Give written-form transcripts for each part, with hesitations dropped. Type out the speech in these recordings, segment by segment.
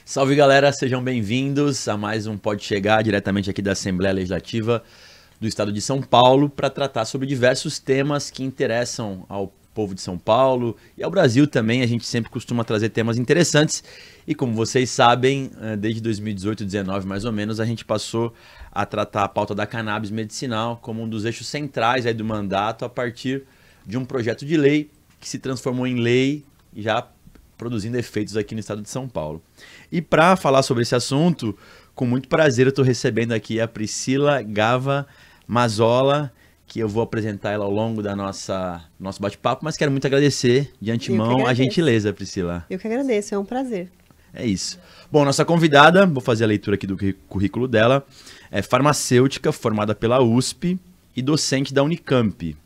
Salve galera, sejam bem-vindos a mais um Pode Chegar, diretamente aqui da Assembleia Legislativa do Estado de São Paulo, para tratar sobre diversos temas que interessam ao povo de São Paulo e ao Brasil também. A gente sempre costuma trazer temas interessantes e, como vocês sabem, desde 2018, 2019 mais ou menos, a gente passou a tratar a pauta da cannabis medicinal como um dos eixos centrais aí do mandato, a partir de um projeto de lei que se transformou em lei e já produzindo efeitos aqui no estado de São Paulo. E para falar sobre esse assunto, com muito prazer eu estou recebendo aqui a Priscila Gava Mazzola, que eu vou apresentar ela ao longo da nosso bate-papo, mas quero muito agradecer de antemão a gentileza, Priscila. Eu que agradeço, é um prazer. É isso. Bom, nossa convidada, vou fazer a leitura aqui do currículo dela, é farmacêutica, formada pela USP e docente da Unicamp.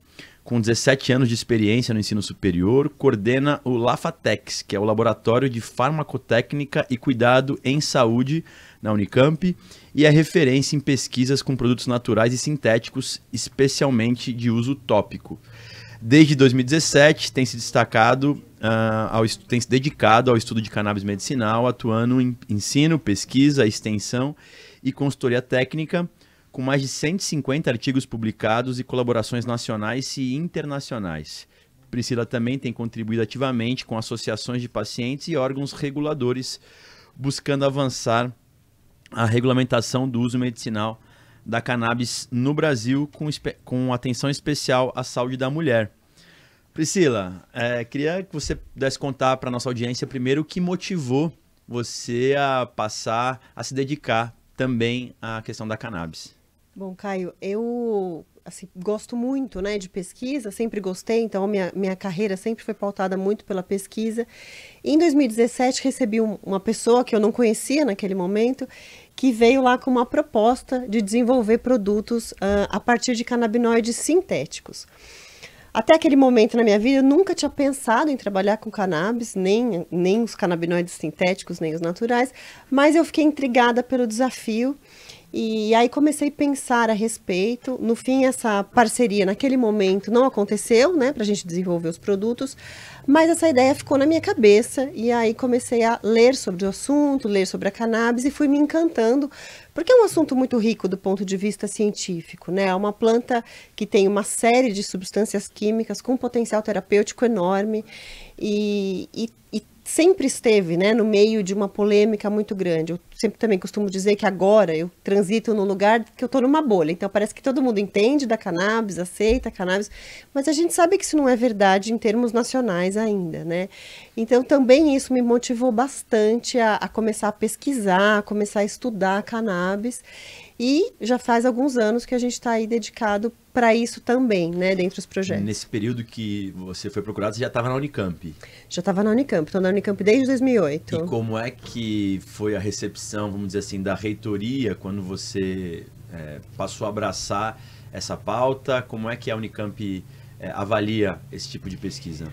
Com 17 anos de experiência no ensino superior, coordena o LafaTex, que é o Laboratório de Farmacotécnica e Cuidado em Saúde na Unicamp, e é referência em pesquisas com produtos naturais e sintéticos, especialmente de uso tópico. Desde 2017, tem se dedicado ao estudo de cannabis medicinal, atuando em ensino, pesquisa, extensão e consultoria técnica, com mais de 150 artigos publicados e colaborações nacionais e internacionais. Priscila também tem contribuído ativamente com associações de pacientes e órgãos reguladores, buscando avançar a regulamentação do uso medicinal da cannabis no Brasil, com atenção especial à saúde da mulher. Priscila, queria que você pudesse contar para a nossa audiência primeiro o que motivou você a passar a se dedicar também à questão da cannabis. Bom, Caio, eu gosto muito, né, de pesquisa, sempre gostei, então minha carreira sempre foi pautada muito pela pesquisa. Em 2017, recebi uma pessoa que eu não conhecia naquele momento, que veio lá com uma proposta de desenvolver produtos a partir de canabinoides sintéticos. Até aquele momento na minha vida, eu nunca tinha pensado em trabalhar com cannabis, nem os canabinoides sintéticos, nem os naturais, mas eu fiquei intrigada pelo desafio. E aí comecei a pensar a respeito. No fim, essa parceria naquele momento não aconteceu, né, para a gente desenvolver os produtos, mas essa ideia ficou na minha cabeça e aí comecei a ler sobre o assunto, ler sobre a cannabis e fui me encantando, porque é um assunto muito rico do ponto de vista científico, né? É uma planta que tem uma série de substâncias químicas com potencial terapêutico enorme e sempre esteve, né, no meio de uma polêmica muito grande. Eu sempre também costumo dizer que agora eu transito num lugar que eu estou numa bolha. Então parece que todo mundo entende da cannabis, aceita a cannabis, mas a gente sabe que isso não é verdade em termos nacionais ainda, né? Então também isso me motivou bastante a começar a pesquisar, a começar a estudar a cannabis. E já faz alguns anos que a gente está aí dedicado para isso também, né, dentro dos projetos. Nesse período que você foi procurado, você já estava na Unicamp? Já estava na Unicamp, estou na Unicamp desde 2008. E como é que foi a recepção, vamos dizer assim, da reitoria quando você passou a abraçar essa pauta? Como é que a Unicamp avalia esse tipo de pesquisa?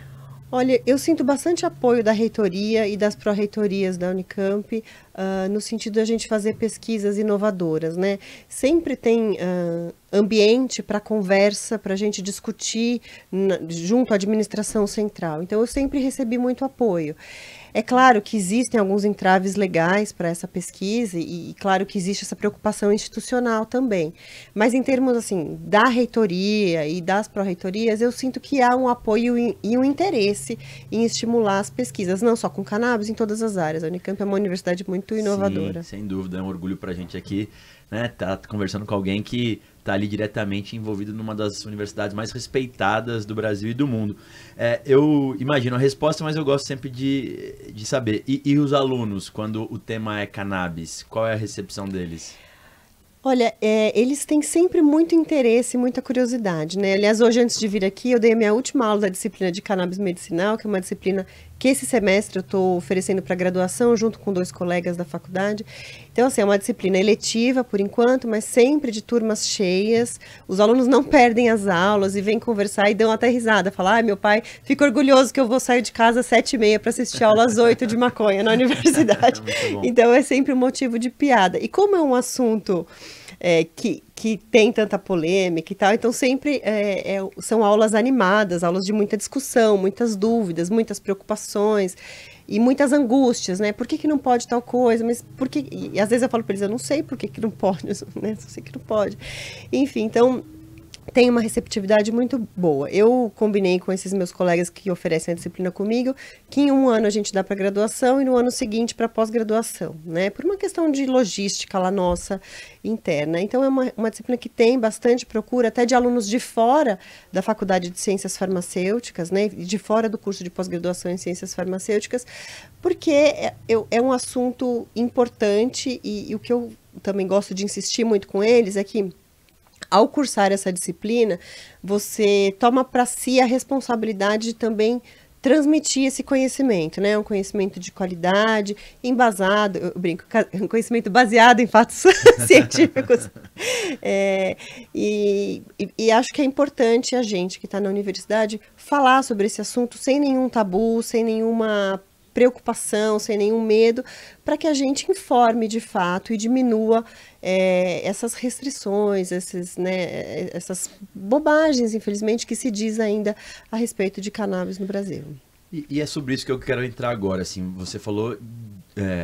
Olha, eu sinto bastante apoio da reitoria e das pró-reitorias da Unicamp, no sentido de a gente fazer pesquisas inovadoras, né? Sempre tem ambiente para conversa, para a gente discutir junto à administração central. Então, eu sempre recebi muito apoio. É claro que existem alguns entraves legais para essa pesquisa e claro que existe essa preocupação institucional também. Mas em termos assim da reitoria e das pró-reitorias, eu sinto que há um apoio e um interesse em estimular as pesquisas, não só com cannabis, em todas as áreas. A Unicamp é uma universidade muito inovadora. Sim, sem dúvida, é um orgulho para a gente aqui, né? Tá conversando com alguém que está ali diretamente envolvido numa das universidades mais respeitadas do Brasil e do mundo. Eu imagino a resposta, mas eu gosto sempre de saber. E os alunos, quando o tema é cannabis, qual é a recepção deles? Olha, eles têm sempre muito interesse e muita curiosidade, né? Aliás, hoje, antes de vir aqui, eu dei a minha última aula da disciplina de cannabis medicinal, que é uma disciplina que esse semestre eu estou oferecendo para graduação, junto com 2 colegas da faculdade. Então, assim, é uma disciplina eletiva, por enquanto, mas sempre de turmas cheias. Os alunos não perdem as aulas e vêm conversar e dão até risada. Falam, meu pai fica orgulhoso que eu vou sair de casa às 7h30 para assistir a aula às 8 de maconha na universidade. Então, é sempre um motivo de piada. E como é um assunto que tem tanta polêmica e tal. Então, sempre são aulas animadas, aulas de muita discussão, muitas dúvidas, muitas preocupações e muitas angústias, né? Por que não pode tal coisa? Mas por que... E às vezes eu falo para eles, eu não sei por que não pode, né? Só sei que não pode. Enfim, então... tem uma receptividade muito boa. Eu combinei com esses meus colegas que oferecem a disciplina comigo, que em um ano a gente dá para graduação e no ano seguinte para pós-graduação, né? Por uma questão de logística lá nossa interna. Então é uma disciplina que tem bastante procura, até de alunos de fora da Faculdade de Ciências Farmacêuticas, né? De fora do curso de pós-graduação em Ciências Farmacêuticas, porque é um assunto importante e o que eu também gosto de insistir muito com eles é que ao cursar essa disciplina, você toma para si a responsabilidade de também transmitir esse conhecimento, né? Um conhecimento de qualidade, embasado, eu brinco, um conhecimento baseado em fatos científicos. E acho que é importante a gente que está na universidade falar sobre esse assunto sem nenhum tabu, sem nenhuma preocupação, sem nenhum medo, para que a gente informe de fato e diminua essas restrições, essas bobagens, infelizmente, que se diz ainda a respeito de cannabis no Brasil. E é sobre isso que eu quero entrar agora. Assim, você falou,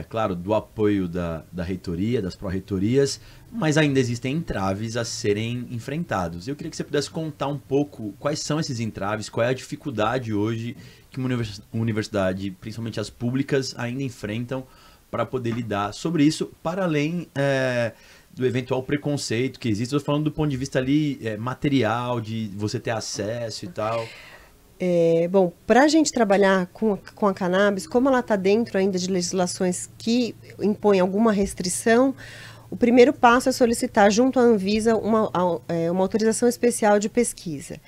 claro, do apoio da reitoria, das pró-reitorias, mas ainda existem entraves a serem enfrentados. Eu queria que você pudesse contar um pouco quais são esses entraves, qual é a dificuldade hoje que uma universidade, principalmente as públicas, ainda enfrentam para poder lidar sobre isso, para além do eventual preconceito que existe. Estou falando do ponto de vista ali material, de você ter acesso e tal. Bom, para a gente trabalhar com a cannabis, como ela está dentro ainda de legislações que impõem alguma restrição, o primeiro passo é solicitar junto à Anvisa uma autorização especial de pesquisa.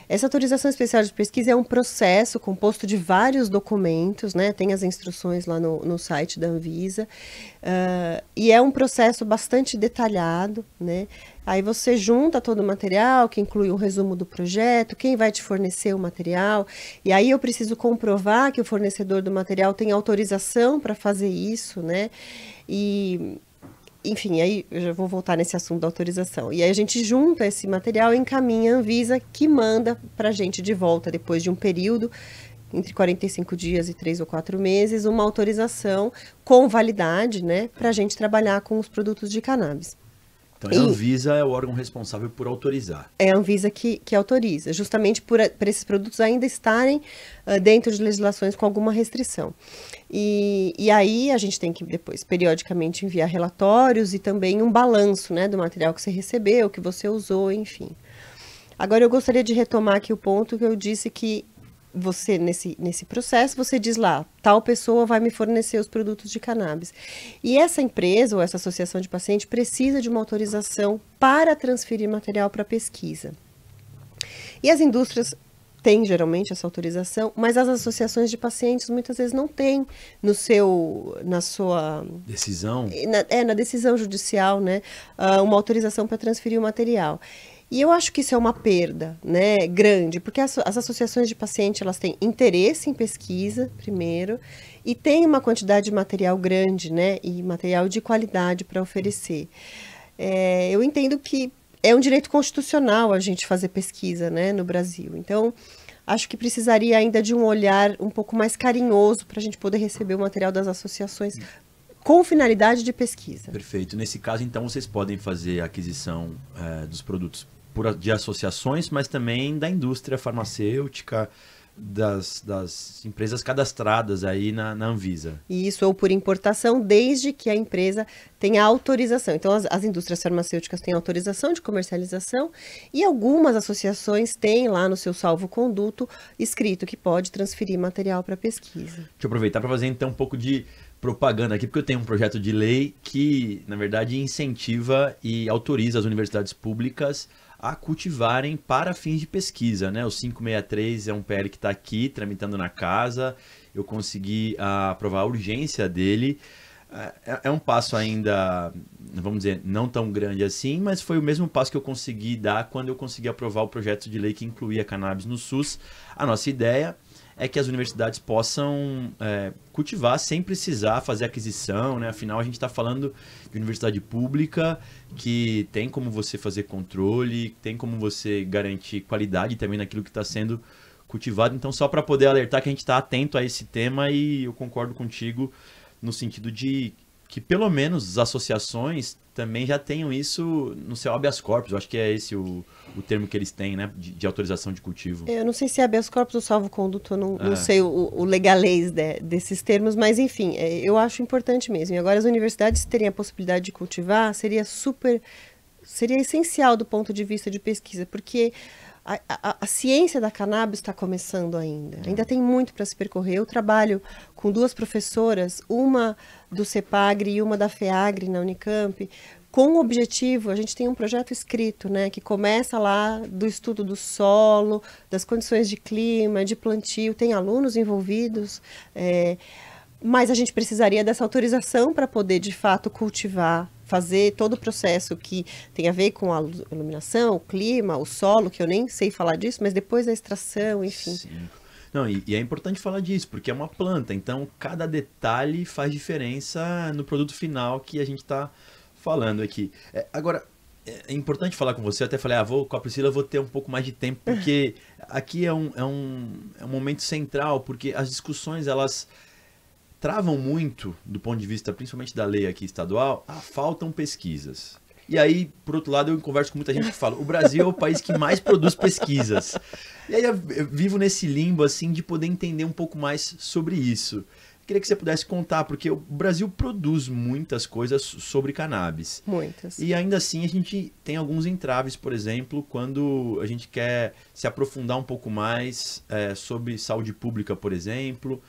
Essa autorização especial de pesquisa é um processo composto de vários documentos, né? Tem as instruções lá no site da Anvisa, e é um processo bastante detalhado, né? Aí você junta todo o material, que inclui um resumo do projeto, quem vai te fornecer o material, e aí eu preciso comprovar que o fornecedor do material tem autorização para fazer isso, né? Enfim, aí eu já vou voltar nesse assunto da autorização. E aí a gente junta esse material e encaminha a Anvisa, que manda para a gente de volta, depois de um período, entre 45 dias e 3 ou 4 meses, uma autorização com validade, né, para a gente trabalhar com os produtos de cannabis. Então, a Anvisa é o órgão responsável por autorizar. É a Anvisa que autoriza, justamente por esses produtos ainda estarem dentro de legislações com alguma restrição. E aí a gente tem que depois, periodicamente, enviar relatórios e também um balanço, né, do material que você recebeu, que você usou, enfim. Agora eu gostaria de retomar aqui o ponto que eu disse que você, nesse processo, você diz lá, tal pessoa vai me fornecer os produtos de cannabis. E essa empresa ou essa associação de paciente precisa de uma autorização para transferir material para pesquisa. E as indústrias têm geralmente essa autorização, mas as associações de pacientes muitas vezes não têm na sua decisão, na decisão judicial, né, uma autorização para transferir o material. E eu acho que isso é uma perda, né, grande, porque as associações de paciente, elas têm interesse em pesquisa, primeiro, e tem uma quantidade de material grande, né, e material de qualidade para oferecer. Eu entendo que é um direito constitucional a gente fazer pesquisa, né, no Brasil. Então, acho que precisaria ainda de um olhar um pouco mais carinhoso para a gente poder receber o material das associações com finalidade de pesquisa. Perfeito. Nesse caso, então, vocês podem fazer a aquisição dos produtos de associações, mas também da indústria farmacêutica, das empresas cadastradas aí na Anvisa. Isso, ou por importação, desde que a empresa tenha autorização. Então, as indústrias farmacêuticas têm autorização de comercialização e algumas associações têm lá no seu salvo-conduto escrito que pode transferir material para pesquisa. Deixa eu aproveitar para fazer então um pouco de propaganda aqui, porque eu tenho um projeto de lei que, na verdade, incentiva e autoriza as universidades públicas a cultivarem para fins de pesquisa, né? O 563 é um PL que está aqui, tramitando na casa, eu consegui aprovar a urgência dele. É um passo ainda, vamos dizer, não tão grande assim, mas foi o mesmo passo que eu consegui dar quando eu consegui aprovar o projeto de lei que incluía cannabis no SUS. A nossa ideia é que as universidades possam cultivar sem precisar fazer aquisição, né? Afinal, a gente está falando de universidade pública que tem como você fazer controle, tem como você garantir qualidade também naquilo que está sendo cultivado. Então, só para poder alertar que a gente está atento a esse tema, e eu concordo contigo no sentido de que pelo menos as associações também já tenham isso no seu habeas corpus. Eu acho que é esse o termo que eles têm, né, de autorização de cultivo. Eu não sei se é habeas corpus ou salvo-conduto, eu não sei o legalês desses termos, mas enfim, eu acho importante mesmo. E agora as universidades terem a possibilidade de cultivar seria essencial do ponto de vista de pesquisa, porque a ciência da cannabis está começando ainda tem muito para se percorrer. Eu trabalho com 2 professoras, uma do CEPAGRE e uma da FEAGRE na Unicamp, com o objetivo, a gente tem um projeto escrito, né, que começa lá do estudo do solo, das condições de clima, de plantio, tem alunos envolvidos, mas a gente precisaria dessa autorização para poder, de fato, cultivar, fazer todo o processo que tem a ver com a iluminação, o clima, o solo, que eu nem sei falar disso, mas depois a extração, enfim. Sim. Não, e é importante falar disso, porque é uma planta, então cada detalhe faz diferença no produto final que a gente está falando aqui. Agora, é importante falar com você, eu até falei, com a Priscila eu vou ter um pouco mais de tempo, porque aqui é um momento central, porque as discussões, elas travam muito, do ponto de vista principalmente da lei aqui estadual, faltam pesquisas. E aí, por outro lado, eu converso com muita gente que fala, o Brasil é o país que mais produz pesquisas. E aí eu vivo nesse limbo, assim, de poder entender um pouco mais sobre isso. Queria que você pudesse contar, porque o Brasil produz muitas coisas sobre cannabis. Muitas. E ainda assim a gente tem alguns entraves, por exemplo, quando a gente quer se aprofundar um pouco mais sobre saúde pública, por exemplo.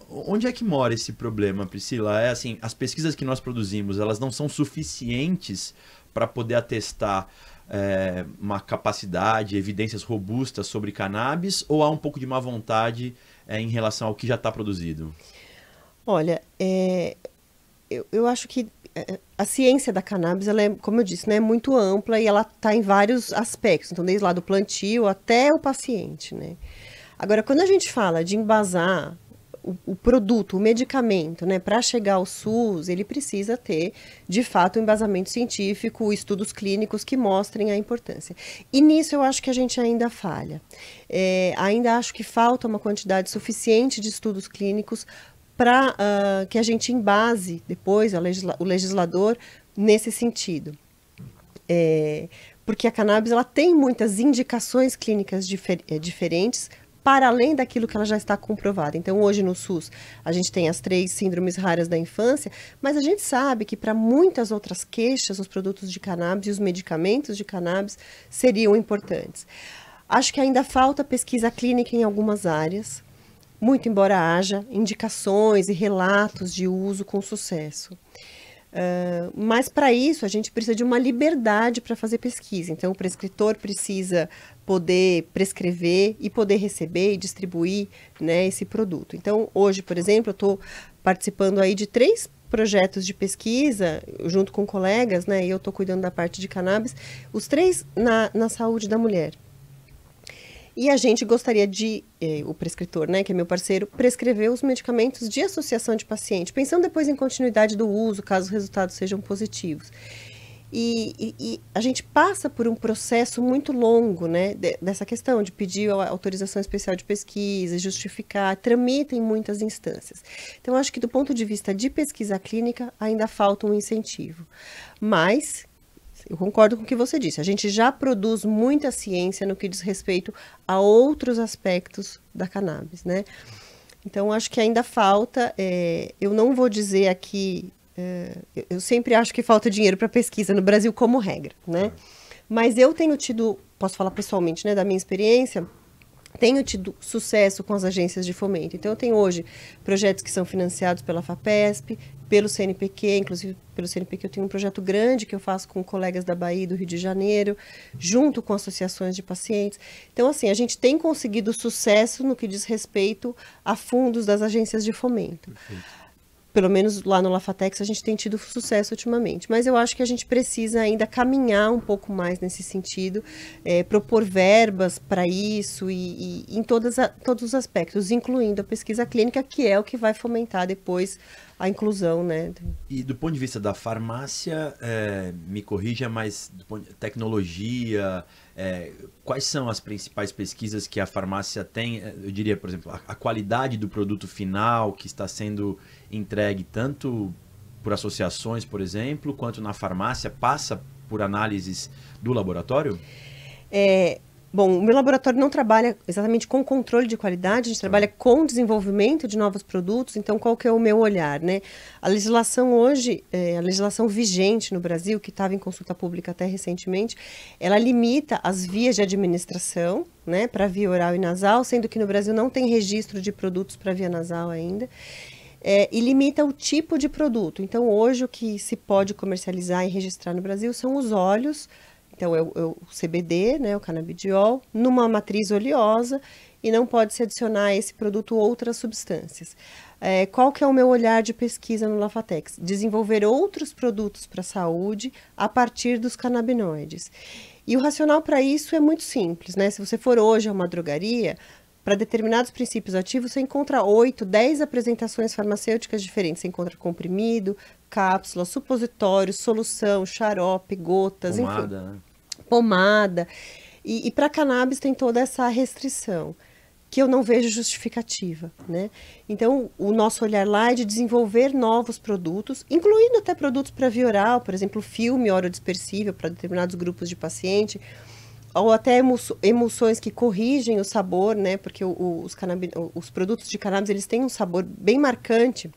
Onde é que mora esse problema, Priscila? Assim, as pesquisas que nós produzimos, elas não são suficientes para poder atestar uma capacidade, evidências robustas sobre cannabis, ou há um pouco de má vontade em relação ao que já está produzido? Olha, eu acho que a ciência da cannabis, ela é, como eu disse, né, muito ampla e ela está em vários aspectos, então desde lá do plantio até o paciente, né? Agora, quando a gente fala de embasar o produto, o medicamento, né, para chegar ao SUS, ele precisa ter, de fato, um embasamento científico, estudos clínicos que mostrem a importância. E nisso eu acho que a gente ainda falha. Ainda acho que falta uma quantidade suficiente de estudos clínicos para que a gente embase depois o legislador nesse sentido. Porque a cannabis ela tem muitas indicações clínicas diferentes, para além daquilo que ela já está comprovada. Então, hoje no SUS, a gente tem as 3 síndromes raras da infância, mas a gente sabe que para muitas outras queixas, os produtos de cannabis e os medicamentos de cannabis seriam importantes. Acho que ainda falta pesquisa clínica em algumas áreas, muito embora haja indicações e relatos de uso com sucesso. Mas para isso a gente precisa de uma liberdade para fazer pesquisa. Então o prescritor precisa poder prescrever e poder receber e distribuir, né, esse produto. Então hoje, por exemplo, eu estou participando aí de 3 projetos de pesquisa, junto com colegas, né, e eu estou cuidando da parte de cannabis, os 3 na saúde da mulher. E a gente gostaria de, o prescritor, né, que é meu parceiro, prescrever os medicamentos de associação de paciente, pensando depois em continuidade do uso, caso os resultados sejam positivos. E a gente passa por um processo muito longo, né, dessa questão de pedir a autorização especial de pesquisa, justificar, tramita em muitas instâncias. Então, acho que do ponto de vista de pesquisa clínica, ainda falta um incentivo. Mas eu concordo com o que você disse. A gente já produz muita ciência no que diz respeito a outros aspectos da cannabis, né? Então, acho que ainda falta. Eu não vou dizer aqui. Eu sempre acho que falta dinheiro para pesquisa no Brasil, como regra, né? Mas eu tenho tido, posso falar pessoalmente, né, da minha experiência, tenho tido sucesso com as agências de fomento. Então, eu tenho hoje projetos que são financiados pela FAPESP, pelo CNPq, inclusive pelo CNPq eu tenho um projeto grande que eu faço com colegas da Bahia e do Rio de Janeiro, junto com associações de pacientes. Então, assim, a gente tem conseguido sucesso no que diz respeito a fundos das agências de fomento. Perfeito. pelo menos lá no Lafatex, a gente tem tido sucesso ultimamente. Mas eu acho que a gente precisa ainda caminhar um pouco mais nesse sentido, propor verbas para isso e em todos os aspectos, incluindo a pesquisa clínica, que é o que vai fomentar depois a inclusão, né? E do ponto de vista da farmácia, me corrija, mas do ponto de tecnologia, quais são as principais pesquisas que a farmácia tem? Eu diria, por exemplo, a qualidade do produto final que está sendo entregue tanto por associações, por exemplo, quanto na farmácia, passa por análises do laboratório? Bom, o meu laboratório não trabalha exatamente com controle de qualidade, a gente trabalha com desenvolvimento de novos produtos, então qual que é o meu olhar, né? A legislação hoje, a legislação vigente no Brasil, que estava em consulta pública até recentemente, ela limita as vias de administração, né, para via oral e nasal, sendo que no Brasil não tem registro de produtos para via nasal ainda, e limita o tipo de produto. Então, hoje, o que se pode comercializar e registrar no Brasil são os óleos. Então, é o CBD, né, o canabidiol, numa matriz oleosa, e não pode se adicionar a esse produto outras substâncias. Qual que é o meu olhar de pesquisa no Lafatex? Desenvolver outros produtos para a saúde a partir dos canabinoides. E o racional para isso é muito simples, né? Se você for hoje a uma drogaria, para determinados princípios ativos, você encontra 8, 10 apresentações farmacêuticas diferentes. Você encontra comprimido, cápsula, supositório, solução, xarope, gotas, Pomada, enfim. né? Pomada. E para cannabis tem toda essa restrição, que eu não vejo justificativa, né? Então, o nosso olhar lá é de desenvolver novos produtos, incluindo até produtos para via oral, por exemplo, filme orodispersível para determinados grupos de paciente, ou até emulsões que corrigem o sabor, né? Porque os produtos de cannabis, eles têm um sabor bem marcante.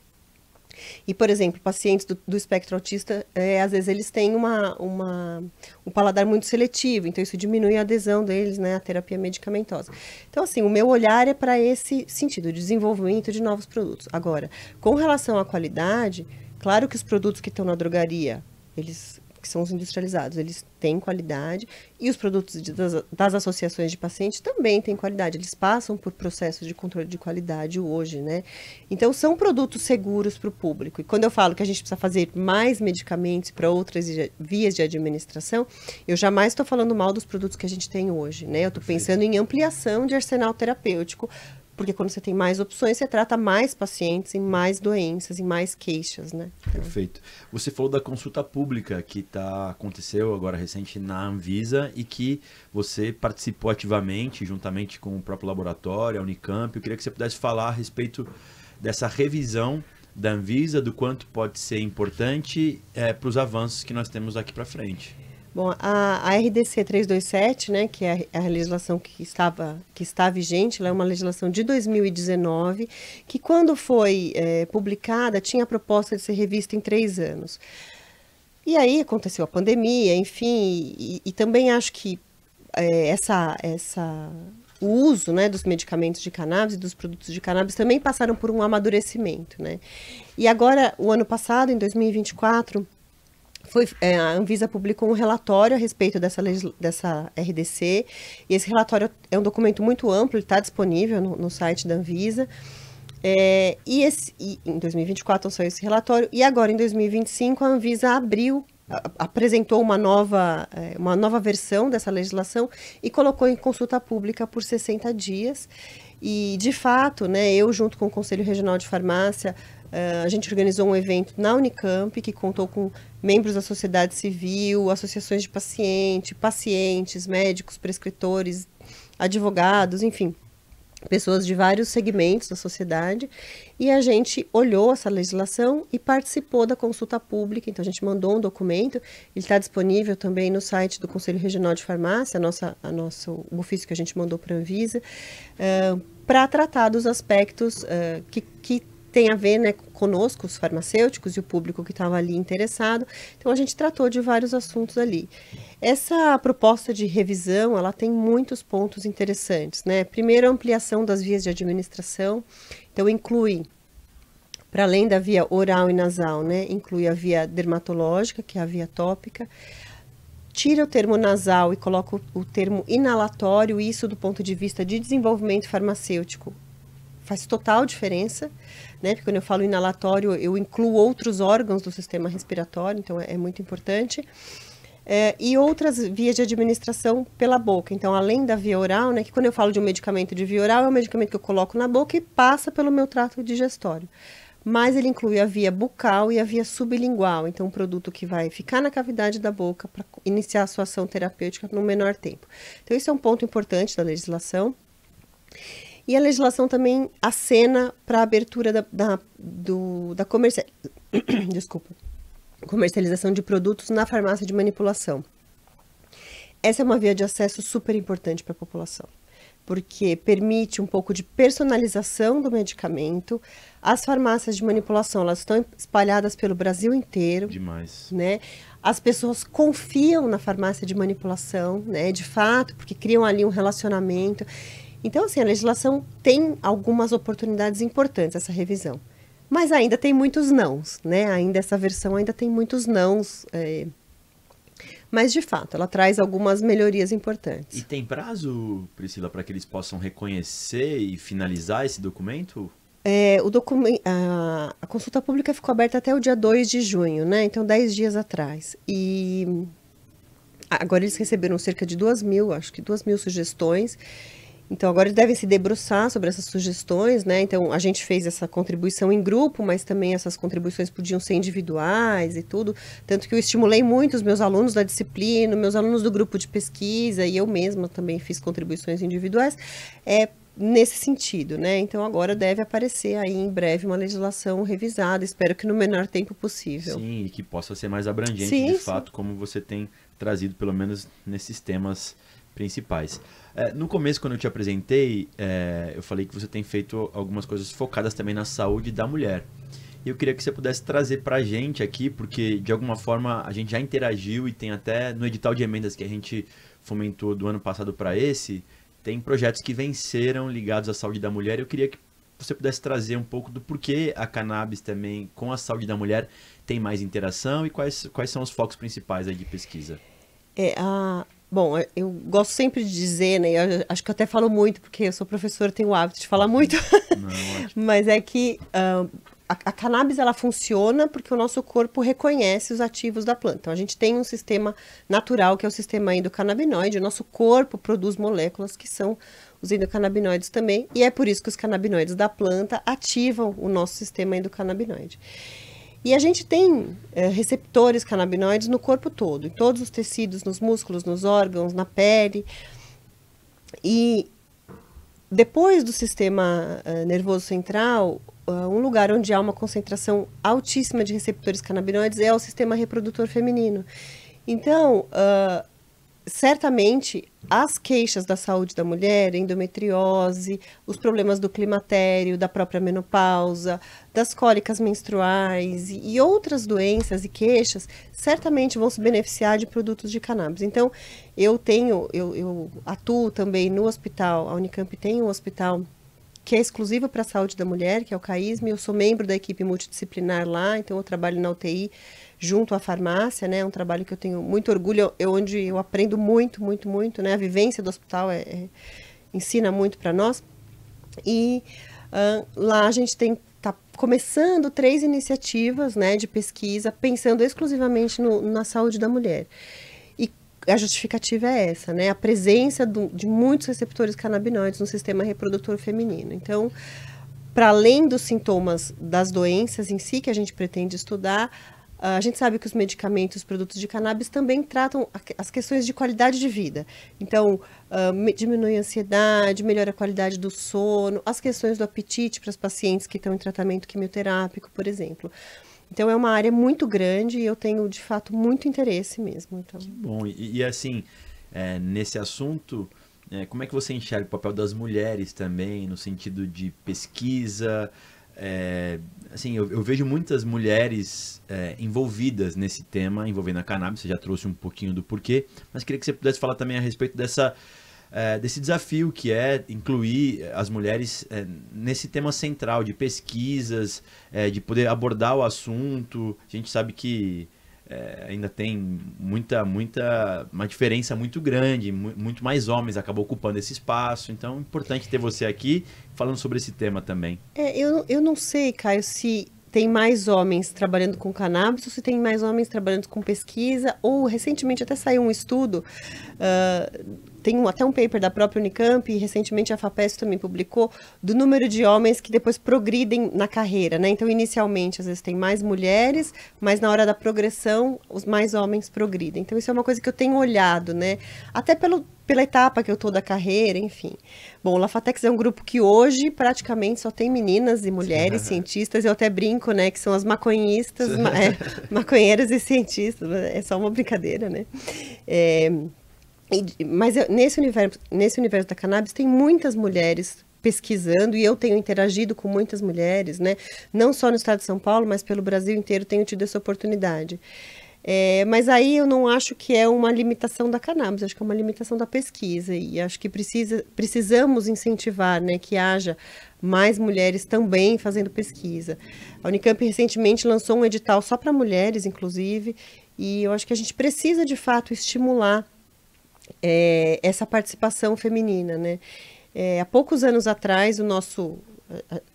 E, por exemplo, pacientes do espectro autista, às vezes eles têm um paladar muito seletivo, então isso diminui a adesão deles, né, à terapia medicamentosa. Então, assim, o meu olhar é para esse sentido, de desenvolvimento de novos produtos. Agora, com relação à qualidade, claro que os produtos que estão na drogaria, que são os industrializados, eles têm qualidade, e os produtos das associações de pacientes também têm qualidade, eles passam por processos de controle de qualidade hoje, né? Então, são produtos seguros para o público. E quando eu falo que a gente precisa fazer mais medicamentos para outras vias de administração, eu jamais estou falando mal dos produtos que a gente tem hoje, né? Eu estou pensando em ampliação de arsenal terapêutico, porque quando você tem mais opções, você trata mais pacientes em mais doenças, em mais queixas, né? Então... Perfeito. Você falou da consulta pública que aconteceu agora recente na Anvisa e que você participou ativamente, juntamente com o próprio laboratório, a Unicamp. Eu queria que você pudesse falar a respeito dessa revisão da Anvisa, do quanto pode ser importante para os avanços que nós temos daqui para frente. Bom, a RDC 327, né, que é a legislação que está vigente, ela é uma legislação de 2019, que quando foi publicada, tinha a proposta de ser revista em 3 anos. E aí aconteceu a pandemia, enfim, e também acho que o uso, né, dos medicamentos de cannabis e dos produtos de cannabis também passaram por um amadurecimento, né? E agora, o ano passado, em 2024... a Anvisa publicou um relatório a respeito dessa RDC, e esse relatório é um documento muito amplo, ele está disponível no site da Anvisa, em 2024 saiu esse relatório, e agora em 2025 a Anvisa apresentou uma nova versão dessa legislação e colocou em consulta pública por 60 dias, e de fato, né, eu junto com o Conselho Regional de Farmácia, a gente organizou um evento na Unicamp que contou com membros da sociedade civil, associações de pacientes, médicos, prescritores, advogados, enfim, pessoas de vários segmentos da sociedade, e a gente olhou essa legislação e participou da consulta pública. Então a gente mandou um documento, ele está disponível também no site do Conselho Regional de Farmácia, o ofício que a gente mandou para a Anvisa, para tratar dos aspectos que tem a ver, né, conosco, os farmacêuticos e o público que estava ali interessado. Então, a gente tratou de vários assuntos ali. Essa proposta de revisão, ela tem muitos pontos interessantes, né? Primeiro, a ampliação das vias de administração. Então, inclui, para além da via oral e nasal, né, inclui a via dermatológica, que é a via tópica. Tira o termo nasal e coloca o termo inalatório, isso do ponto de vista de desenvolvimento farmacêutico faz total diferença, né? Porque quando eu falo inalatório, eu incluo outros órgãos do sistema respiratório, então é muito importante. E outras vias de administração pela boca. Então, além da via oral, né, que quando eu falo de um medicamento de via oral, é um medicamento que eu coloco na boca e passa pelo meu trato digestório. Mas ele inclui a via bucal e a via sublingual. Então, um produto que vai ficar na cavidade da boca para iniciar a sua ação terapêutica no menor tempo. Então, esse é um ponto importante da legislação. E a legislação também acena para a abertura da comercialização de produtos na farmácia de manipulação. Essa é uma via de acesso super importante para a população, porque permite um pouco de personalização do medicamento. As farmácias de manipulação, elas estão espalhadas pelo Brasil inteiro. Demais. Né? As pessoas confiam na farmácia de manipulação, né? De fato, porque criam ali um relacionamento. Então, assim, a legislação tem algumas oportunidades importantes, essa revisão. Mas ainda tem muitos nãos, né? Ainda essa versão ainda tem muitos nãos. Mas, de fato, ela traz algumas melhorias importantes. E tem prazo, Priscila, para que eles possam reconhecer e finalizar esse documento? A consulta pública ficou aberta até o dia 2 de junho, né? Então, 10 dias atrás. E agora eles receberam cerca de 2.000 sugestões. Então, agora eles devem se debruçar sobre essas sugestões, né? Então, a gente fez essa contribuição em grupo, mas também essas contribuições podiam ser individuais e tudo. Tanto que eu estimulei muito os meus alunos da disciplina, meus alunos do grupo de pesquisa, e eu mesma também fiz contribuições individuais, nesse sentido, né? Então, agora deve aparecer aí em breve uma legislação revisada, espero que no menor tempo possível. Sim, e que possa ser mais abrangente, sim, de fato, como você tem trazido, pelo menos nesses temas principais. No começo, quando eu te apresentei, eu falei que você tem feito algumas coisas focadas também na saúde da mulher. E eu queria que você pudesse trazer para a gente aqui, porque de alguma forma a gente já interagiu e tem até no edital de emendas que a gente fomentou do ano passado para esse, tem projetos que venceram ligados à saúde da mulher. Eu queria que você pudesse trazer um pouco do porquê a cannabis também com a saúde da mulher tem mais interação e quais são os focos principais aí de pesquisa. Bom, eu gosto sempre de dizer, né? Eu acho que eu até falo muito, porque eu sou professora, tenho o hábito de falar muito. Não, mas é que a cannabis, ela funciona porque o nosso corpo reconhece os ativos da planta. Então, a gente tem um sistema natural, que é o sistema endocannabinoide. O nosso corpo produz moléculas que são os endocannabinoides também. E é por isso que os canabinoides da planta ativam o nosso sistema endocannabinoide. E a gente tem receptores canabinoides no corpo todo, em todos os tecidos, nos músculos, nos órgãos, na pele. E depois do sistema nervoso central, um lugar onde há uma concentração altíssima de receptores canabinoides é o sistema reprodutor feminino. Então, certamente, as queixas da saúde da mulher, endometriose, os problemas do climatério, da própria menopausa, das cólicas menstruais e outras doenças e queixas, certamente vão se beneficiar de produtos de cannabis. Então, eu atuo também no hospital, a Unicamp tem um hospital que é exclusivo para a saúde da mulher, que é o CAISM, eu sou membro da equipe multidisciplinar lá, então eu trabalho na UTI, junto à farmácia, né? É um trabalho que eu tenho muito orgulho, onde eu aprendo muito, muito, muito, né? A vivência do hospital ensina muito para nós. E lá a gente está começando 3 iniciativas, né, de pesquisa, pensando exclusivamente na saúde da mulher. E a justificativa é essa, né? A presença de muitos receptores canabinoides no sistema reprodutor feminino. Então, para além dos sintomas das doenças em si que a gente pretende estudar, a gente sabe que os medicamentos, os produtos de cannabis também tratam as questões de qualidade de vida. Então, diminui a ansiedade, melhora a qualidade do sono, as questões do apetite para as pacientes que estão em tratamento quimioterápico, por exemplo. Então, é uma área muito grande e eu tenho, de fato, muito interesse mesmo. Então. Que bom. E assim, nesse assunto, como é que você enxerga o papel das mulheres também, no sentido de pesquisa? Assim, eu vejo muitas mulheres envolvidas nesse tema, envolvendo a cannabis, você já trouxe um pouquinho do porquê, mas queria que você pudesse falar também a respeito desse desafio que é incluir as mulheres nesse tema central de pesquisas, de poder abordar o assunto. A gente sabe que ainda tem uma diferença muito grande, muito mais homens acabam ocupando esse espaço. Então é importante ter você aqui falando sobre esse tema também. Eu não sei, Caio, se tem mais homens trabalhando com cannabis ou se tem mais homens trabalhando com pesquisa, ou recentemente até saiu um estudo, tem até um paper da própria Unicamp, e recentemente a FAPESP também publicou, do número de homens que depois progridem na carreira, né? Então, inicialmente, às vezes tem mais mulheres, mas na hora da progressão, os mais homens progridem. Então, isso é uma coisa que eu tenho olhado, né? Até pela etapa que eu tô da carreira, enfim. Bom, o Lafatex é um grupo que hoje praticamente só tem meninas e mulheres cientistas. Eu até brinco, né, que são as maconhistas, maconheiras e cientistas. É só uma brincadeira, né? Mas nesse universo da cannabis tem muitas mulheres pesquisando, e eu tenho interagido com muitas mulheres, né? Não só no estado de São Paulo, mas pelo Brasil inteiro tenho tido essa oportunidade. Mas aí eu não acho que é uma limitação da cannabis, acho que é uma limitação da pesquisa, e acho que precisamos incentivar, né, que haja mais mulheres também fazendo pesquisa. A Unicamp recentemente lançou um edital só para mulheres, inclusive, e eu acho que a gente precisa, de fato, estimular essa participação feminina, né? Há poucos anos atrás,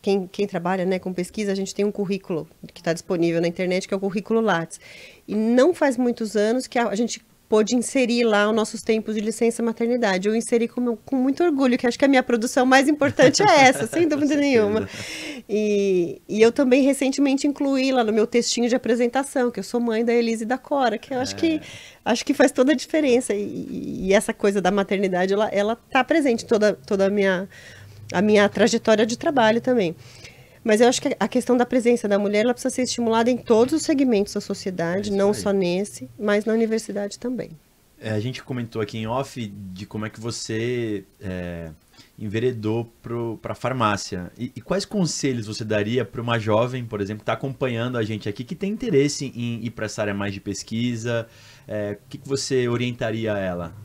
quem trabalha, né, com pesquisa, a gente tem um currículo que está disponível na internet, que é o currículo Lattes. E não faz muitos anos que a gente pôde inserir lá os nossos tempos de licença maternidade. Eu inseri com muito orgulho, que acho que a minha produção mais importante é essa, sem dúvida nenhuma. E eu também recentemente incluí lá no meu textinho de apresentação, que eu sou mãe da Elise e da Cora, que eu acho que faz toda a diferença. E essa coisa da maternidade, ela tá presente em toda a minha trajetória de trabalho também. Mas eu acho que a questão da presença da mulher, ela precisa ser estimulada em todos os segmentos da sociedade, não só nesse, mas na universidade também. A gente comentou aqui em off de como é que você enveredou para a farmácia. E quais conselhos você daria para uma jovem, por exemplo, que está acompanhando a gente aqui, que tem interesse em ir para essa área mais de pesquisa? O que você orientaria a ela?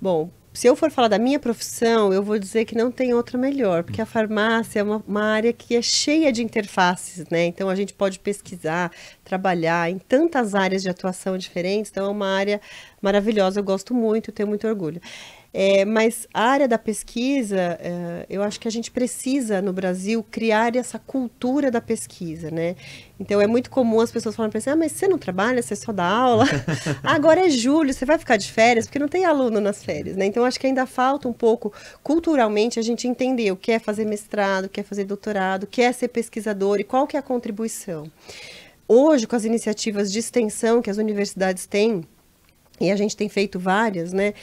Bom, se eu for falar da minha profissão, eu vou dizer que não tem outra melhor, porque a farmácia é uma área que é cheia de interfaces, né? Então, a gente pode pesquisar, trabalhar em tantas áreas de atuação diferentes, então é uma área maravilhosa, eu gosto muito, tenho muito orgulho. Mas a área da pesquisa, eu acho que a gente precisa, no Brasil, criar essa cultura da pesquisa, né? Então, é muito comum as pessoas falarem para você, mas você não trabalha, você só dá aula? Agora é julho, você vai ficar de férias? Porque não tem aluno nas férias, né? Então, acho que ainda falta um pouco, culturalmente, a gente entender o que é fazer mestrado, o que é fazer doutorado, o que é ser pesquisador e qual que é a contribuição. Hoje, com as iniciativas de extensão que as universidades têm, e a gente tem feito várias, né?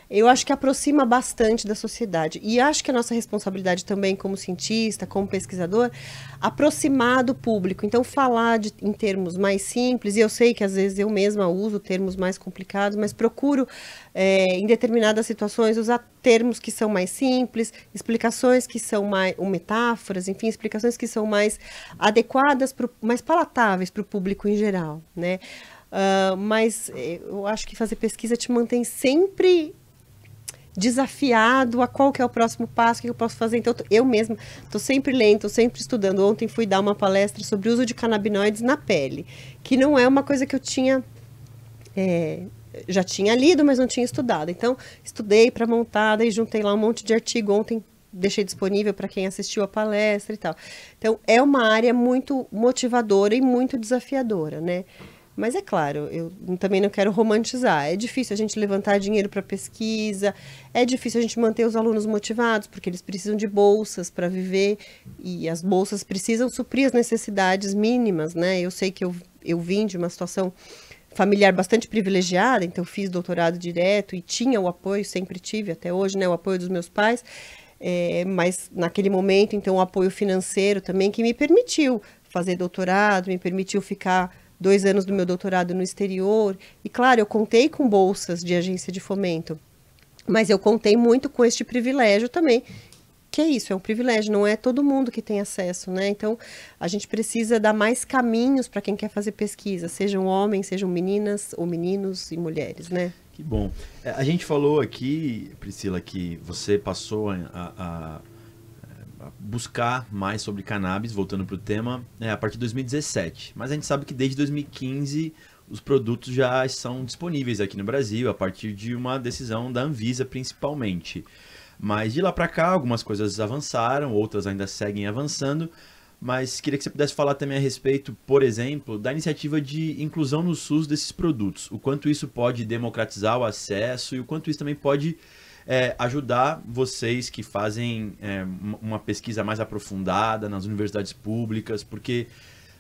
Eu acho que aproxima bastante da sociedade. E acho que a nossa responsabilidade também como cientista, como pesquisador, aproximar do público. Então, falar em termos mais simples, e eu sei que às vezes eu mesma uso termos mais complicados, mas procuro, em determinadas situações, usar termos que são mais simples, explicações que são metáforas, enfim, explicações que são mais adequadas, mais palatáveis para o público em geral, né? Mas eu acho que fazer pesquisa te mantém sempre desafiado a qual que é o próximo passo, o que eu posso fazer. Então, eu mesma estou sempre lendo, estou sempre estudando. Ontem fui dar uma palestra sobre o uso de canabinoides na pele, que não é uma coisa que eu tinha... já tinha lido, mas não tinha estudado. Então, estudei para montar, daí juntei lá um monte de artigo. Ontem deixei disponível para quem assistiu a palestra e tal. Então, é uma área muito motivadora e muito desafiadora, né? Mas é claro, eu também não quero romantizar. É difícil a gente levantar dinheiro para pesquisa, é difícil a gente manter os alunos motivados, porque eles precisam de bolsas para viver, e as bolsas precisam suprir as necessidades mínimas, né? Eu sei que eu vim de uma situação familiar bastante privilegiada, então fiz doutorado direto e tinha o apoio, sempre tive até hoje, né, o apoio dos meus pais, mas naquele momento, então, o apoio financeiro também, que me permitiu fazer doutorado, me permitiu ficar 2 anos do meu doutorado no exterior. E, claro, eu contei com bolsas de agência de fomento, mas eu contei muito com este privilégio também, que é isso, é um privilégio, não é todo mundo que tem acesso, né? Então, a gente precisa dar mais caminhos para quem quer fazer pesquisa, sejam homens, sejam meninas ou meninos e mulheres, né? Que bom. A gente falou aqui, Priscila, que você passou a buscar mais sobre cannabis, voltando para o tema, a partir de 2017. Mas a gente sabe que desde 2015 os produtos já são disponíveis aqui no Brasil, a partir de uma decisão da Anvisa, principalmente. Mas de lá para cá, algumas coisas avançaram, outras ainda seguem avançando. Mas queria que você pudesse falar também a respeito, por exemplo, da iniciativa de inclusão no SUS desses produtos. O quanto isso pode democratizar o acesso e o quanto isso também pode ajudar vocês que fazem uma pesquisa mais aprofundada nas universidades públicas, porque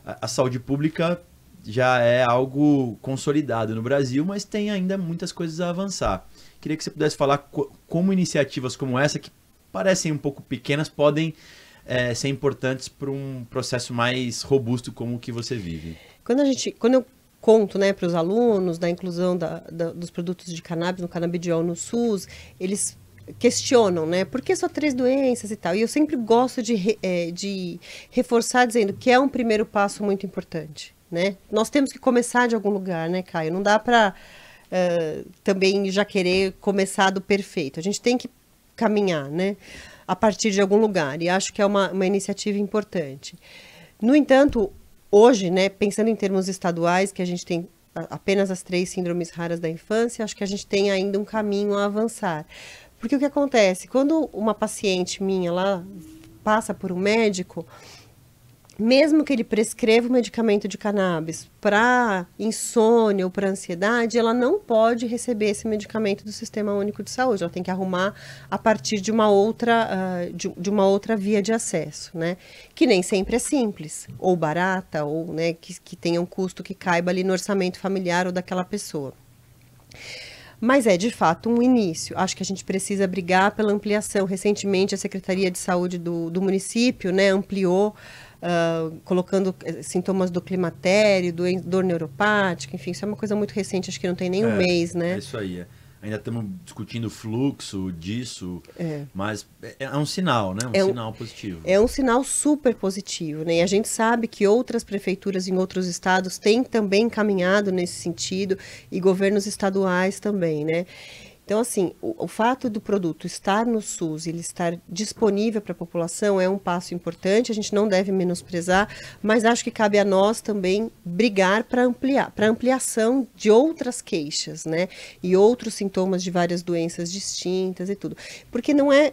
a saúde pública já é algo consolidado no Brasil, mas tem ainda muitas coisas a avançar. Queria que você pudesse falar como iniciativas como essa, que parecem um pouco pequenas, podem ser importantes para um processo mais robusto como o que você vive. Quando eu conto, né, para os alunos da inclusão dos produtos de cannabis, no canabidiol no SUS, eles questionam, né, por que só 3 doenças e tal. E eu sempre gosto de reforçar dizendo que é um primeiro passo muito importante, né? Nós temos que começar de algum lugar, né, Caio? Não dá para também já querer começar do perfeito. A gente tem que caminhar, né, a partir de algum lugar, e acho que é uma iniciativa importante. No entanto, hoje, né, pensando em termos estaduais, que a gente tem apenas as 3 síndromes raras da infância, acho que a gente tem ainda um caminho a avançar. Porque o que acontece? Quando uma paciente minha lá passa por um médico, mesmo que ele prescreva o medicamento de cannabis para insônia ou para ansiedade, ela não pode receber esse medicamento do Sistema Único de Saúde. Ela tem que arrumar a partir de uma outra via de acesso, né? Que nem sempre é simples, ou barata, ou, né, que tenha um custo que caiba ali no orçamento familiar ou daquela pessoa. Mas é, de fato, um início. Acho que a gente precisa brigar pela ampliação. Recentemente, a Secretaria de Saúde do município, né, ampliou, colocando sintomas do climatério, dor neuropática, enfim, isso é uma coisa muito recente, acho que não tem nem um mês, né? É isso aí. Ainda estamos discutindo o fluxo disso, mas é um sinal, né? Um sinal positivo. É um sinal super positivo, né? E a gente sabe que outras prefeituras em outros estados têm também caminhado nesse sentido, e governos estaduais também, né? Então, assim, o fato do produto estar no SUS, ele estar disponível para a população é um passo importante, a gente não deve menosprezar, mas acho que cabe a nós também brigar para ampliação de outras queixas, né? E outros sintomas de várias doenças distintas e tudo. Porque não é...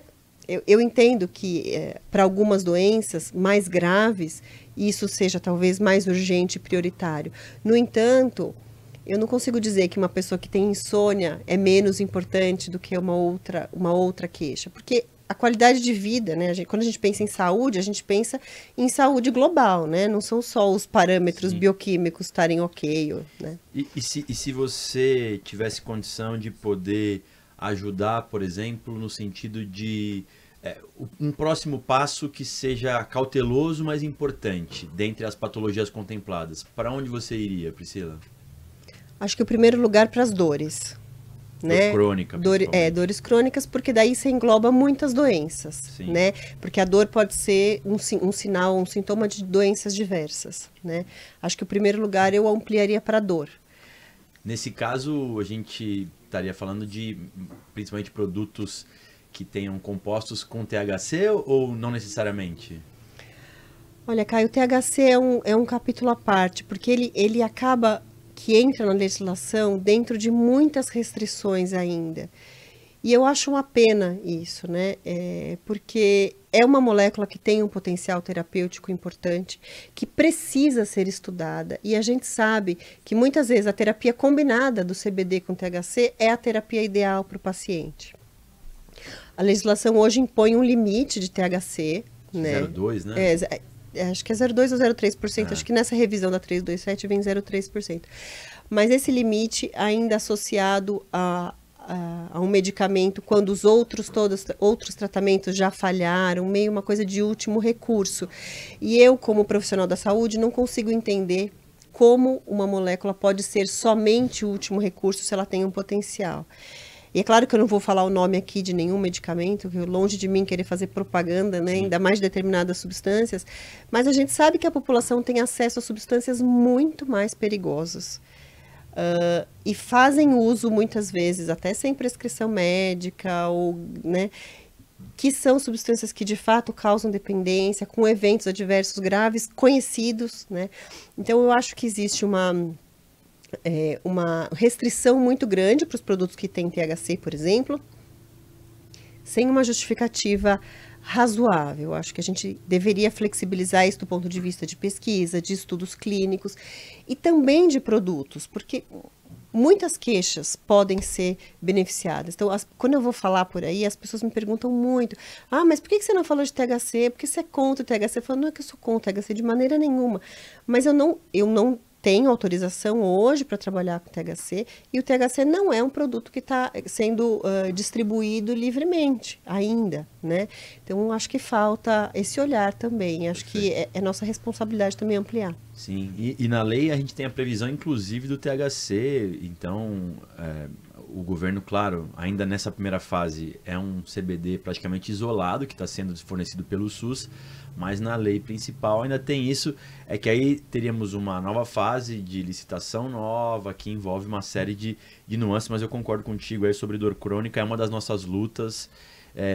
Eu entendo que para algumas doenças mais graves, isso seja talvez mais urgente e prioritário. No entanto, eu não consigo dizer que uma pessoa que tem insônia é menos importante do que uma outra queixa, porque a qualidade de vida, né? Quando a gente pensa em saúde, a gente pensa em saúde global, né? Não são só os parâmetros bioquímicos estarem ok, né? E se você tivesse condição de poder ajudar, por exemplo, no sentido de um próximo passo que seja cauteloso, mas importante, dentre as patologias contempladas, para onde você iria, Priscila? Acho que o primeiro lugar para as dores, né? Dor crônica, dores crônicas, porque daí você engloba muitas doenças, Sim. né? Porque a dor pode ser um sinal, um sintoma de doenças diversas, né? Acho que o primeiro lugar eu ampliaria para a dor. Nesse caso, a gente estaria falando de, principalmente, produtos que tenham compostos com THC ou não necessariamente? Olha, Caio, o THC é um capítulo à parte, porque ele acaba que entra na legislação dentro de muitas restrições ainda. E eu acho uma pena isso, né? Porque é uma molécula que tem um potencial terapêutico importante, que precisa ser estudada. E a gente sabe que muitas vezes a terapia combinada do CBD com THC é a terapia ideal para o paciente. A legislação hoje impõe um limite de THC, né? 0,2, né? Acho que é 0,2 ou 0,3%, acho que nessa revisão da 327 vem 0,3%. Mas esse limite ainda associado a um medicamento, quando os outros tratamentos já falharam, meio uma coisa de último recurso. E eu, como profissional da saúde, não consigo entender como uma molécula pode ser somente o último recurso se ela tem um potencial. E é claro que eu não vou falar o nome aqui de nenhum medicamento, que longe de mim querer fazer propaganda, né, ainda mais de determinadas substâncias, mas a gente sabe que a população tem acesso a substâncias muito mais perigosas. E fazem uso, muitas vezes, até sem prescrição médica, ou, né, que são substâncias que de fato causam dependência, com eventos adversos graves conhecidos, né? Então eu acho que existe uma restrição muito grande para os produtos que têm THC, por exemplo, sem uma justificativa razoável. Acho que a gente deveria flexibilizar isso do ponto de vista de pesquisa, de estudos clínicos e também de produtos, porque muitas queixas podem ser beneficiadas. Então, quando eu vou falar por aí, as pessoas me perguntam muito: ah, mas por que você não falou de THC? Por que você é contra o THC? Eu falo: não é que eu sou contra o THC de maneira nenhuma, mas eu não tenho autorização hoje para trabalhar com THC, e o THC não é um produto que está sendo distribuído livremente ainda, né? Então, acho que falta esse olhar também. Acho que é nossa responsabilidade também ampliar. Sim, e na lei a gente tem a previsão, inclusive, do THC. Então, o governo, claro, ainda nessa primeira fase, é um CBD praticamente isolado, que está sendo fornecido pelo SUS, mas na lei principal ainda tem isso, é que aí teríamos uma nova fase de licitação nova, que envolve uma série de nuances, mas eu concordo contigo aí sobre dor crônica, é uma das nossas lutas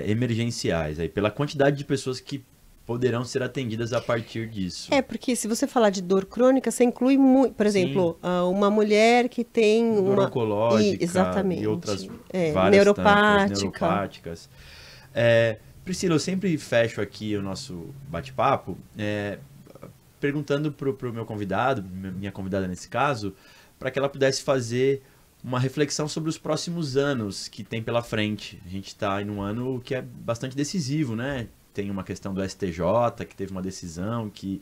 emergenciais, aí, pela quantidade de pessoas que poderão ser atendidas a partir disso. Porque se você falar de dor crônica, você inclui, por exemplo, uma mulher que tem dor oncológica exatamente, e outras várias neuropáticas. Priscila, eu sempre fecho aqui o nosso bate-papo perguntando para o meu convidado, minha convidada nesse caso, para que ela pudesse fazer uma reflexão sobre os próximos anos que tem pela frente. A gente está em um ano que é bastante decisivo, né? Tem uma questão do STJ, que teve uma decisão que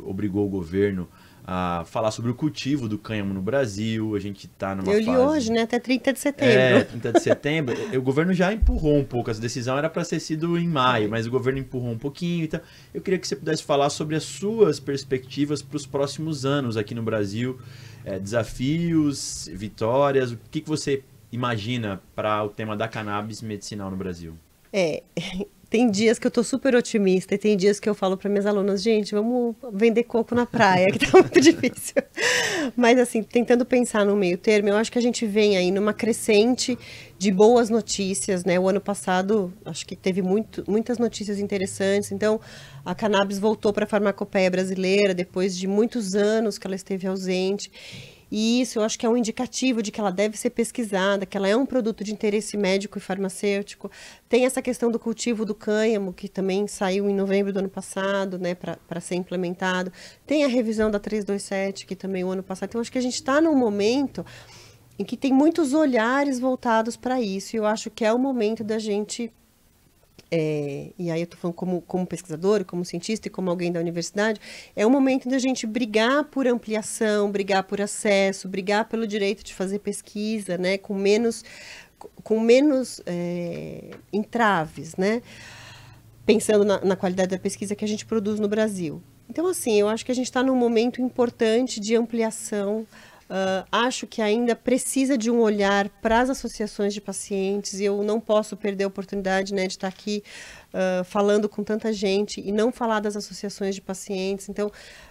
obrigou o governo a falar sobre o cultivo do cânhamo no Brasil. A gente está numa fase... Eu li hoje, né? Até 30 de setembro. 30 de setembro. O governo já empurrou um pouco. Essa decisão era para ter sido em maio, mas o governo empurrou um pouquinho. Então, eu queria que você pudesse falar sobre as suas perspectivas para os próximos anos aqui no Brasil. Desafios, vitórias. O que você imagina para o tema da cannabis medicinal no Brasil? Tem dias que eu tô super otimista e tem dias que eu falo para minhas alunas: gente, vamos vender coco na praia, que tá muito difícil. Mas assim, tentando pensar no meio termo, eu acho que a gente vem aí numa crescente de boas notícias, né? O ano passado, acho que teve muitas notícias interessantes. Então, a cannabis voltou para a farmacopeia brasileira depois de muitos anos que ela esteve ausente. E isso eu acho que é um indicativo de que ela deve ser pesquisada, que ela é um produto de interesse médico e farmacêutico. Tem essa questão do cultivo do cânhamo, que também saiu em novembro do ano passado, né, para ser implementado. Tem a revisão da 327, que também o ano passado. Então, acho que a gente está num momento em que tem muitos olhares voltados para isso. E eu acho que é o momento da gente... e aí eu estou falando como pesquisador, como cientista e como alguém da universidade, é o momento da gente brigar por ampliação, brigar por acesso, brigar pelo direito de fazer pesquisa, né, com menos entraves, né, pensando na qualidade da pesquisa que a gente produz no Brasil. Então, assim, eu acho que a gente está num momento importante de ampliação. Acho que ainda precisa de um olhar para as associações de pacientes, e eu não posso perder a oportunidade, né, de estar aqui falando com tanta gente e não falar das associações de pacientes. Então,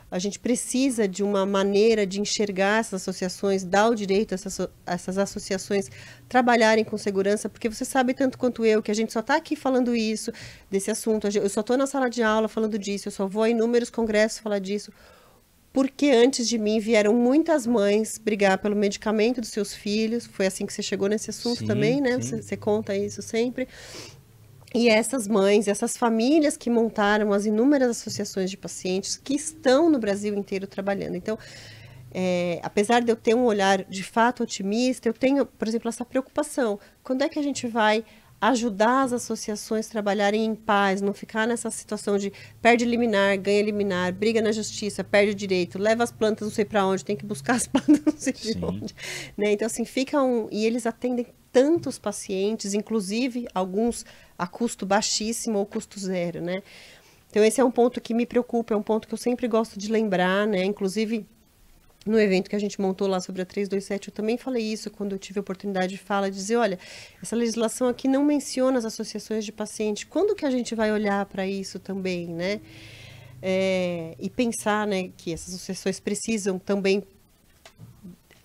a gente precisa de uma maneira de enxergar essas associações, dar o direito a essas associações trabalharem com segurança, porque você sabe tanto quanto eu que a gente só está aqui falando isso, desse assunto, eu só estou na sala de aula falando disso, eu só vou a inúmeros congressos falar disso, porque antes de mim vieram muitas mães brigar pelo medicamento dos seus filhos. Foi assim que você chegou nesse assunto também, né? Você conta isso sempre. E essas mães, essas famílias que montaram as inúmeras associações de pacientes que estão no Brasil inteiro trabalhando. Então, apesar de eu ter um olhar de fato otimista, eu tenho, por exemplo, essa preocupação. Quando é que a gente vai ajudar as associações a trabalharem em paz, não ficar nessa situação de perde liminar, ganha liminar, briga na justiça, perde o direito, leva as plantas não sei para onde, tem que buscar as plantas não sei de onde, né? Então, assim, e eles atendem tantos pacientes, inclusive alguns a custo baixíssimo ou custo zero, né? Então, esse é um ponto que me preocupa, é um ponto que eu sempre gosto de lembrar, né? Inclusive, no evento que a gente montou lá sobre a 327, eu também falei isso quando eu tive a oportunidade de falar, de dizer, olha, essa legislação aqui não menciona as associações de pacientes, quando que a gente vai olhar para isso também, né? E pensar, né, que essas associações precisam também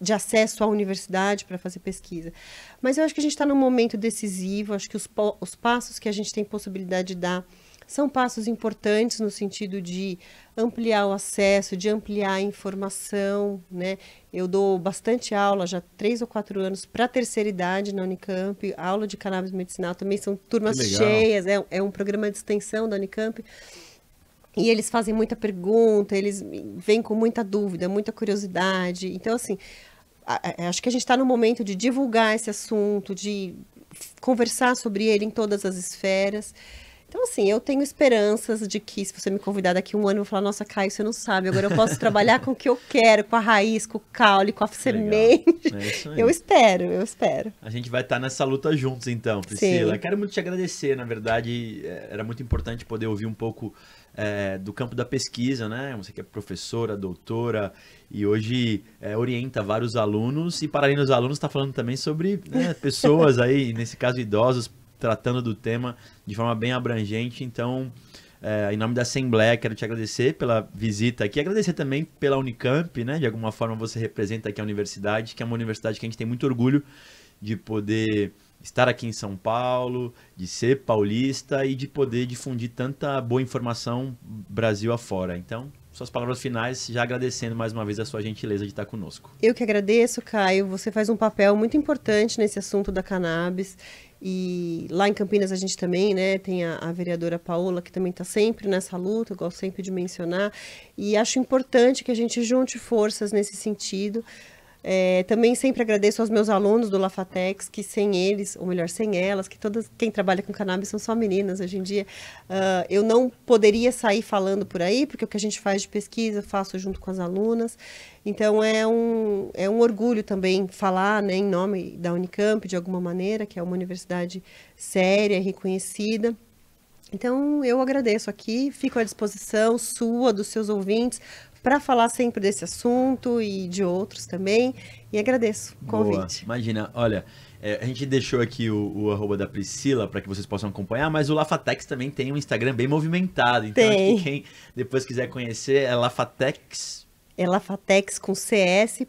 de acesso à universidade para fazer pesquisa. Mas eu acho que a gente está num momento decisivo, acho que os passos que a gente tem possibilidade de dar são passos importantes no sentido de ampliar o acesso, de ampliar a informação, né? Eu dou bastante aula, já 3 ou 4 anos, para a terceira idade na Unicamp, aula de cannabis medicinal, também são turmas cheias, é um programa de extensão da Unicamp. E eles fazem muita pergunta, eles vêm com muita dúvida, muita curiosidade. Então, assim, acho que a gente está no momento de divulgar esse assunto, de conversar sobre ele em todas as esferas. Então, assim, eu tenho esperanças de que, se você me convidar daqui a um ano, eu vou falar, nossa, Caio, você não sabe, agora eu posso trabalhar com o que eu quero, com a raiz, com o caule, com a semente. É isso aí. Eu espero. A gente vai estar nessa luta juntos, então, Priscila. Sim. Quero muito te agradecer, na verdade, era muito importante poder ouvir um pouco do campo da pesquisa, né? Você que é professora, doutora, e hoje orienta vários alunos, e para além dos alunos, está falando também sobre pessoas aí, nesse caso idosos, tratando do tema de forma bem abrangente. Então, em nome da Assembleia, quero te agradecer pela visita aqui, agradecer também pela Unicamp, né? De alguma forma você representa aqui a universidade, que é uma universidade que a gente tem muito orgulho de poder estar aqui em São Paulo, de ser paulista e de poder difundir tanta boa informação Brasil afora. Então, suas palavras finais, já agradecendo mais uma vez a sua gentileza de estar conosco. Eu que agradeço, Caio. Você faz um papel muito importante nesse assunto da cannabis. E lá em Campinas a gente também, né, tem a vereadora Paola, que também está sempre nessa luta, eu gosto sempre de mencionar. E acho importante que a gente junte forças nesse sentido. Também sempre agradeço aos meus alunos do Lafatex, que sem eles, ou melhor, sem elas, que quem trabalha com cannabis são só meninas hoje em dia, eu não poderia sair falando por aí, porque o que a gente faz de pesquisa eu faço junto com as alunas. Então é um orgulho também falar, né, em nome da Unicamp, de alguma maneira, que é uma universidade séria e reconhecida. Então eu agradeço aqui, fico à disposição sua, dos seus ouvintes, para falar sempre desse assunto e de outros também. E agradeço o convite. Boa. Imagina, olha, a gente deixou aqui o arroba da Priscila para que vocês possam acompanhar, mas o Lafatex também tem um Instagram bem movimentado. Então, acho que quem depois quiser conhecer é Lafatex. É Lafatex com cs.unicamp.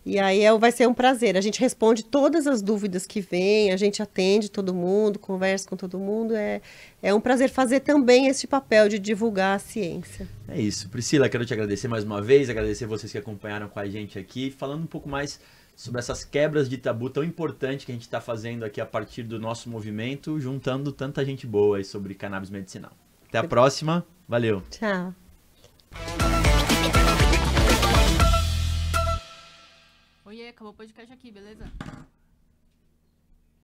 E aí vai ser um prazer. A gente responde todas as dúvidas que vêm, a gente atende todo mundo, conversa com todo mundo. É um prazer fazer também esse papel de divulgar a ciência. É isso. Priscila, quero te agradecer mais uma vez, agradecer vocês que acompanharam com a gente aqui, falando um pouco mais sobre essas quebras de tabu tão importantes que a gente está fazendo aqui a partir do nosso movimento, juntando tanta gente boa aí sobre cannabis medicinal. Até a próxima. Valeu. Tchau. Oiê, acabou o podcast aqui, beleza?